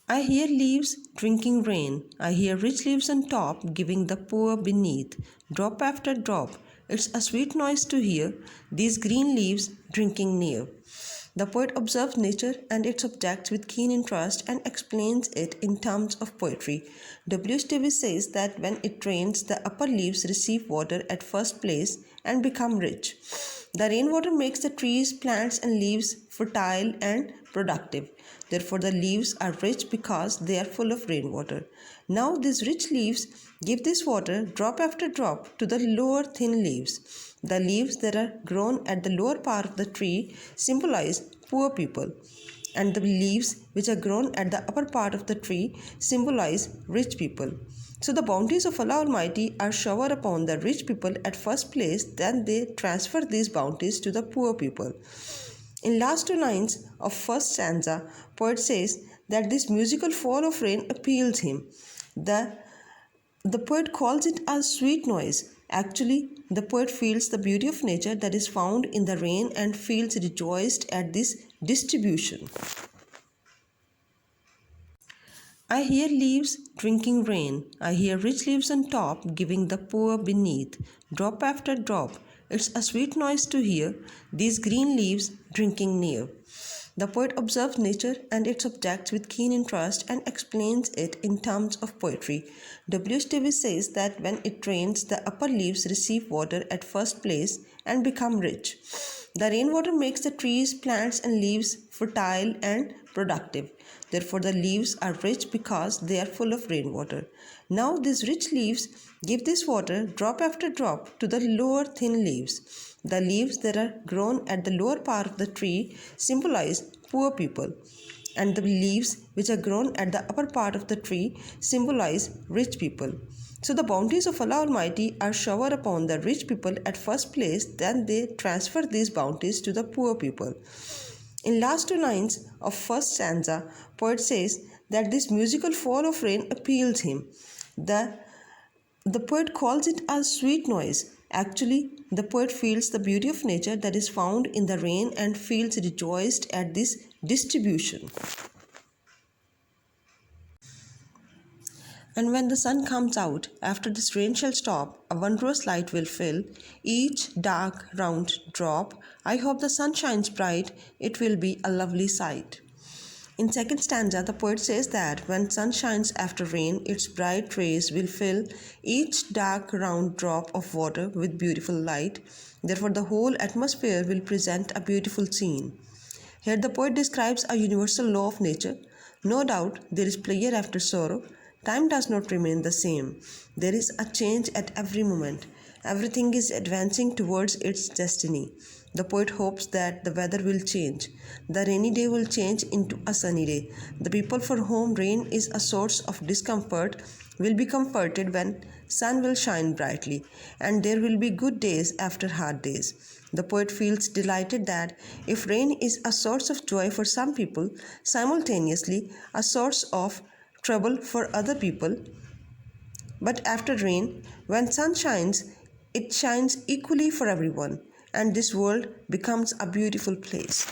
I hear leaves drinking rain. I hear rich leaves on top giving the poor beneath. Drop after drop, it's a sweet noise to hear these green leaves drinking near. The poet observes nature and its objects with keen interest and explains it in terms of poetry. W. S. Davis says that when it rains, the upper leaves receive water at first place and become rich. The rainwater makes the trees, plants, and leaves fertile and productive. Therefore, the leaves are rich because they are full of rainwater. Now, these rich leaves give this water drop after drop to the lower thin leaves. The leaves that are grown at the lower part of the tree symbolize poor people, and the leaves which are grown at the upper part of the tree symbolize rich people. So the bounties of Allah Almighty are showered upon the rich people at first place, then they transfer these bounties to the poor people. In last two lines of first stanza, poet says that this musical fall of rain appeals him. The poet calls it a sweet noise. Actually, the poet feels the beauty of nature that is found in the rain and feels rejoiced at this distribution. I hear leaves drinking rain. I hear rich leaves on top giving the poor beneath. Drop after drop, it's a sweet noise to hear these green leaves drinking near. The poet observes nature and its objects with keen interest and explains it in terms of poetry. W. S. Davis says that when it rains, the upper leaves receive water at first place and become rich. The rainwater makes the trees, plants, and leaves fertile and productive. Therefore, the leaves are rich because they are full of rainwater. Now, these rich leaves give this water drop after drop to the lower thin leaves. The leaves that are grown at the lower part of the tree symbolize poor people, and the leaves which are grown at the upper part of the tree symbolize rich people. So the bounties of Allah Almighty are showered upon the rich people at first place, then they transfer these bounties to the poor people. In last two lines of first stanza, poet says that this musical fall of rain appeals him. The poet calls it a sweet noise. Actually, the poet feels the beauty of nature that is found in the rain and feels rejoiced at this distribution. And when the sun comes out, after this rain shall stop, a wondrous light will fill each dark round drop. I hope the sun shines bright, it will be a lovely sight. In second stanza, the poet says that when sun shines after rain, its bright rays will fill each dark round drop of water with beautiful light. Therefore, the whole atmosphere will present a beautiful scene. Here the poet describes a universal law of nature. No doubt there is pleasure after sorrow. Time does not remain the same. There is a change at every moment. Everything is advancing towards its destiny. The poet hopes that the weather will change. The rainy day will change into a sunny day. The people for whom rain is a source of discomfort will be comforted when sun will shine brightly, and there will be good days after hard days. The poet feels delighted that if rain is a source of joy for some people, simultaneously a source of trouble for other people. But after rain, when sun shines, it shines equally for everyone, and this world becomes a beautiful place.